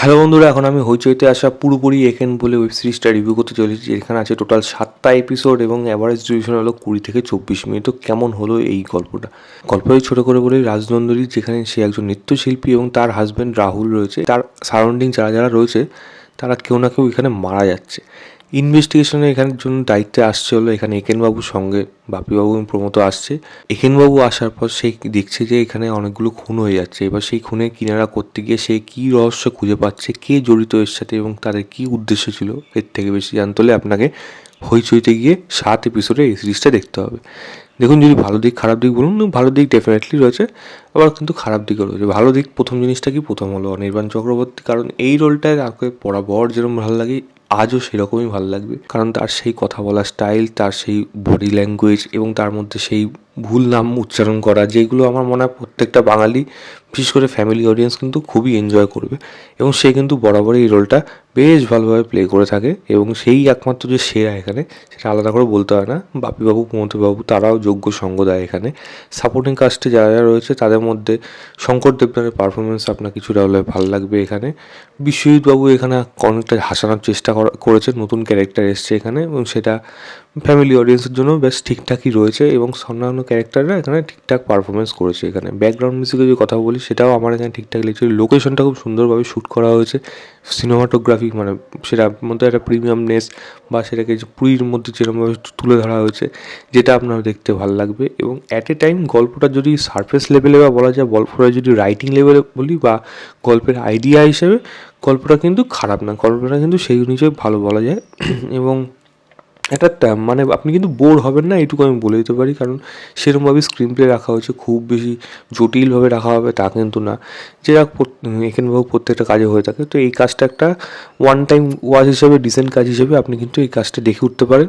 Hello বন্ধুরা, এখন আমি হইচইতে আসা পুরোপুরি একেন বলে ওয়েব সিরিজটা রিভিউ করতে চলেছি। এখানে আছে টোটাল 7টা এপিসোড এবং অ্যাভারেজ ডিউরেশন হলো 20 থেকে 24 মিনিট। তো কেমন হলো এই গল্পটা ছোটো করে বলি, রাজনন্দিনী যেখানে সে একজন নৃত্যশিল্পী এবং তার হাজব্যান্ড রাহুল রয়েছে, তার সারাউন্ডিং যারা যারা রয়েছে তারা কেউ না কেউ এখানে মারা যাচ্ছে। ইনভেস্টিগেশনে এখানের জন্য দায়িত্বে আসছে হলো এখানে একেনবাবুর সঙ্গে বাপিবাবু এবং প্রমোদ আসছে। একেনবাবু আসার পর সে দেখছে যে এখানে অনেকগুলো খুন হয়ে যাচ্ছে। এবার সেই খুনের কিনারা করতে গিয়ে সে কী রহস্য খুঁজে পাচ্ছে, কে জড়িত এর সাথে এবং তাদের কী উদ্দেশ্য ছিল, এর থেকে বেশি জানতে হলে আপনাকে হইচইতে গিয়ে 7 এপিসোডে এই সিরিজটা দেখতে হবে। দেখুন, যদি ভালো দিক খারাপ দিক বলুন, ভালো দিক ডেফিনেটলি রয়েছে, আবার কিন্তু খারাপ দিকও রয়েছে। ভালো দিক, প্রথম জিনিসটা কি, প্রথম হলো অনির্বাণ চক্রবর্তী, কারণ এই রোলটায় তাকে বরাবর যেরকম ভালো লাগে আজও সেরকমই ভালো লাগবে। কারণ তার সেই কথা বলার স্টাইল, তার সেই বডি ল্যাঙ্গুয়েজ এবং তার মধ্যে সেই ভুল নাম উচ্চারণ করা, যেগুলো আমার মনে হয় প্রত্যেকটা বাঙালি, বিশেষ করে ফ্যামিলি অডিয়েন্স কিন্তু খুবই এনজয় করবে। এবং সে কিন্তু বরাবরই এই রোলটা বেশ ভালোভাবে প্লে করে থাকে এবং সেই একমাত্র যে সেরা এখানে, সেটা আলাদা করে বলতে হয় না। বাপিবাবু, প্রমথবাবু তারাও যোগ্য সঙ্গ দেয় এখানে। সাপোর্টিং কাস্টে যারা যারা রয়েছে তাদের মধ্যে শঙ্কর দেবনাথের পারফরমেন্স আপনার কিছুটা হলে ভালো লাগবে এখানে। বিশ্বজিৎবাবু এখানে অনেকটা হাসানোর চেষ্টা করেছেন, নতুন ক্যারেক্টার এসছে এখানে এবং সেটা ফ্যামিলি অডিয়েন্সের জন্য বেশ ঠিকঠাকই রয়েছে এবং অন্যান্য ক্যারেক্টাররা এখানে ঠিকঠাক পারফরমেন্স করেছে। এখানে ব্যাকগ্রাউন্ড মিউজিকের যে কথা বলি, সেটাও আমার এখানে ঠিকঠাক লেগেছে। লোকেশনটা খুব সুন্দরভাবে শ্যুট করা হয়েছে। সিনেমাটোগ্রাফি মানে সেটার মধ্যে একটা প্রিমিয়ামনেস বা সেটাকে যে পুরীর মধ্যে যেরকমভাবে তুলে ধরা হয়েছে, যেটা আপনার দেখতে ভালো লাগবে। এবং অ্যাট এ টাইম গল্পটা যদি সারফেস লেভেলে বা বলা যায়, গল্পটা যদি রাইটিং লেভেলে বলি বা গল্পের আইডিয়া হিসেবে, গল্পটা কিন্তু খারাপ না, গল্পটা কিন্তু সেই অনুযায়ী ভালো বলা যায়। এবং একটা মানে আপনি কিন্তু বোর হবেন না, এইটুকু আমি বলে দিতে পারি। কারণ সেরকমভাবে স্ক্রিন প্লে রাখা হয়েছে, খুব বেশি জটিলভাবে রাখা হবে তা কিন্তু না। যেটা এখানভাবে প্রত্যেকটা কাজে হয়ে থাকে। তো এই কাজটা একটা ওয়ান টাইম ওয়াচ হিসেবে, ডিসেন্ট কাজ হিসেবে আপনি কিন্তু এই কাজটা দেখে উঠতে পারেন।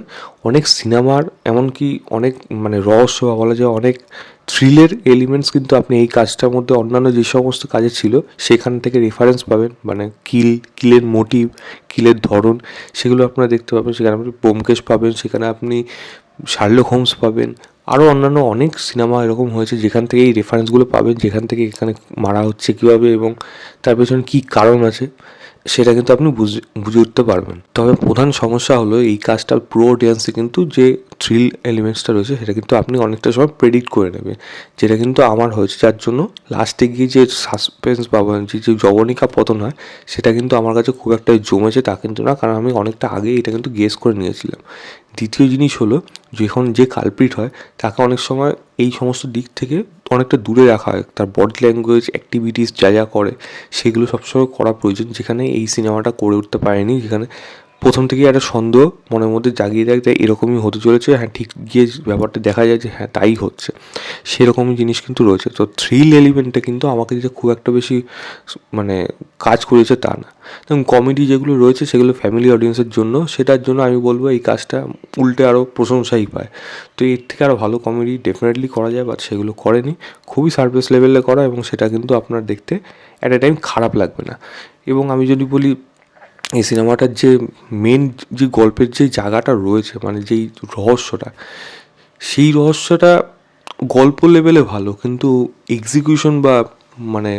অনেক সিনেমার, এমনকি অনেক মানে রহস্য বা বলা যায় অনেক থ্রিলের এলিমেন্টস কিন্তু আপনি এই কাজটার মধ্যে অন্যান্য যে সমস্ত কাজে ছিল সেখান থেকে রেফারেন্স পাবেন। মানে কিলের মোটিভ, কিলের ধরন, সেগুলো আপনারা দেখতে পাবেন। সেখানে আপনি ব্যোমকেশ পাবেন, সেখানে আপনি শার্লক হোমস পাবেন। আরও অন্যান্য অনেক সিনেমা এরকম হয়েছে যেখান থেকে এই রেফারেন্সগুলো পাবেন, যেখান থেকে এখানে মারা হচ্ছে কীভাবে এবং তার পেছনে কী কারণ আছে, সেটা কিন্তু আপনি বুঝে উঠতে পারবেন। তবে প্রধান সমস্যা হলো এই কাজটার পুরো অডিয়েন্সে কিন্তু যে থ্রিল এলিমেন্টসটা রয়েছে সেটা কিন্তু আপনি অনেকটা সময় প্রেডিক্ট করে নেবেন, যেটা কিন্তু আমার হয়েছে। যার জন্য লাস্টে গিয়ে যে সাসপেন্স বা যে জবনিকা পতন হয়, সেটা কিন্তু আমার কাছে খুব একটা জমেছে তা কিন্তু না, কারণ আমি অনেকটা আগেই এটা কিন্তু গেস করে নিয়েছিলাম। দ্বিতীয় জিনিস হলো, যখন যে কালপ্রিট হয় তাকে অনেক সময় এই সমস্ত দিক থেকে অনেকটা দূরে রাখা হয়। তার বডি ল্যাঙ্গুয়েজ, অ্যাক্টিভিটিস যা যা করে সেগুলো সবসময় করা প্রয়োজন, যেখানে এই সিনেমাটা করে উঠতে পারেনি। যেখানে প্রথম থেকেই একটা সন্দেহ মনের মধ্যে জাগিয়ে দেয়, তাই এরকমই হতে চলেছে, হ্যাঁ ঠিক গিয়ে ব্যাপারটা দেখা যায় যে হ্যাঁ তাই হচ্ছে, সেরকমই জিনিস কিন্তু রয়েছে। তো থ্রিল এলিমেন্টটা কিন্তু আমাকে যে খুব একটা বেশি মানে কাজ করেছে তা না। এবং কমেডি যেগুলো রয়েছে সেগুলো ফ্যামিলি অডিয়েন্সের জন্য, সেটার জন্য আমি বলবো এই কাজটা উল্টে আরও প্রশংসাই পায়। তো এর থেকে আরও ভালো কমেডি ডেফিনেটলি করা যায়, বাট সেগুলো করেনি। খুবই সারফেস লেভেলে করা এবং সেটা কিন্তু আপনার দেখতে অ্যাট এ টাইম খারাপ লাগবে না। এবং আমি যদি বলি এই সিনেমাটার যে মেন যে গল্পের যে জায়গাটা রয়েছে, মানে যেই রহস্যটা, সেই রহস্যটা গল্প লেভেলে ভালো, কিন্তু এক্সিকিউশন বা মানে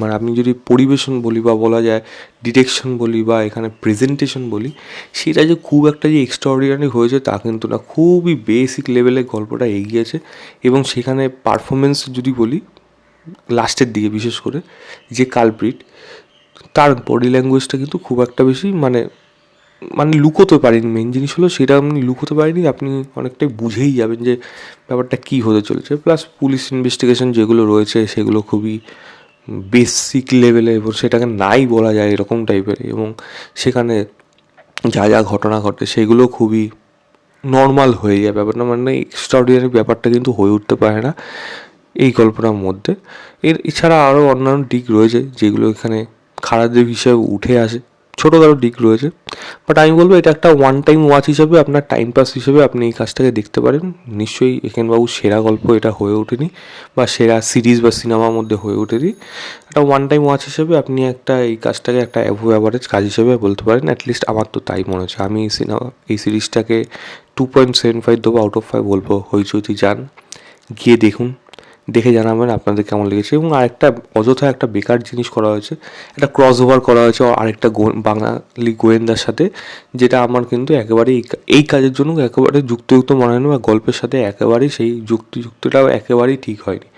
মানে আপনি যদি পরিবেশন বলি বা বলা যায় ডিরেকশন বলি বা এখানে প্রেজেন্টেশন বলি, সেটা যে খুব একটা যে এক্সট্রাঅর্ডিনারি হয়েছে তা কিন্তু না। খুবই বেসিক লেভেলে গল্পটা এগিয়েছে। এবং সেখানে পারফরমেন্স যদি বলি, লাস্টের দিকে বিশেষ করে যে কালপ্রিট, তার বডি ল্যাঙ্গুয়েজটা কিন্তু খুব একটা বেশি মানে মানে লুকোতে পারিনি। মেন জিনিস হলো সেটা আপনি লুকোতে পারিনি, আপনি অনেকটাই বুঝেই যাবেন যে ব্যাপারটা কী হতে চলেছে। প্লাস পুলিশ ইনভেস্টিগেশন যেগুলো রয়েছে সেগুলো খুবই বেসিক লেভেলে এবং সেটাকে নাই বলা যায় এরকম টাইপের। এবং সেখানে যা যা ঘটনা ঘটে সেগুলো খুবই নর্মাল হয়ে যায় ব্যাপারটা, মানে এক্সট্রাঅর্ডিনারি ব্যাপারটা কিন্তু হয়ে উঠতে পারে না এই গল্পটার মধ্যে। এছাড়া আরও অন্যান্য দিক রয়েছে যেগুলো এখানে খারাপ দিক হিসেবে উঠে আসে, ছোটোখাটো দিক রয়েছে। বাট আমি বলবো এটা একটা ওয়ান টাইম ওয়াচ হিসেবে, আপনার টাইম পাস হিসেবে আপনি এই কাজটাকে দেখতে পারেন। নিশ্চয়ই একেনবাবুর সেরা গল্প এটা হয়ে ওঠেনি বা সেরা সিরিজ বা সিনেমার মধ্যে হয়ে ওঠেনি। একটা ওয়ান টাইম ওয়াচ হিসেবে আপনি একটা এই কাজটাকে একটা অ্যাভো অ্যাভারেজ কাজ হিসেবে বলতে পারেন। অ্যাটলিস্ট আমার তো তাই মনে হচ্ছে। আমি এই সিরিজটাকে 2.75 দেবো, আউট অফ 5 বলবো। হইচইতে যান, গিয়ে দেখুন, দেখে জানাবেন আপনাদের কেমন লেগেছে। এবং আরেকটা অযথা একটা বেকার জিনিস করা হয়েছে, একটা ক্রস ওভার করা হয়েছে আরেকটা বাঙালি গোয়েন্দার সাথে, যেটা আমার কিন্তু একেবারেই এই কাজের জন্য একেবারে যুক্তিযুক্ত মনে হয় না, বা গল্পের সাথে একেবারেই সেই যুক্তিটাও একেবারেই ঠিক হয়নি।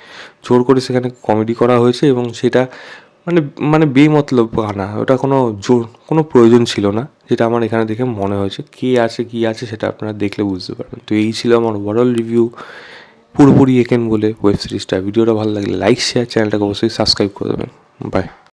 জোর করে সেখানে কমেডি করা হয়েছে এবং সেটা মানে মানে বেমতলব আনা, ওটা কোনো প্রয়োজন ছিল না, যেটা আমার এখানে দেখে মনে হয়েছে। কে আছে কী আছে সেটা আপনারা দেখলে বুঝতে পারবেন। তো এই ছিল আমার ওভারঅল রিভিউ পুরোপুরি একেন বলে ওয়েব সিরিজটা। ভিডিওটা ভালো লাগলে লাইক শেয়ার, চ্যানেলটাকে অবশ্যই সাবস্ক্রাইব করে দেবেন। বাই।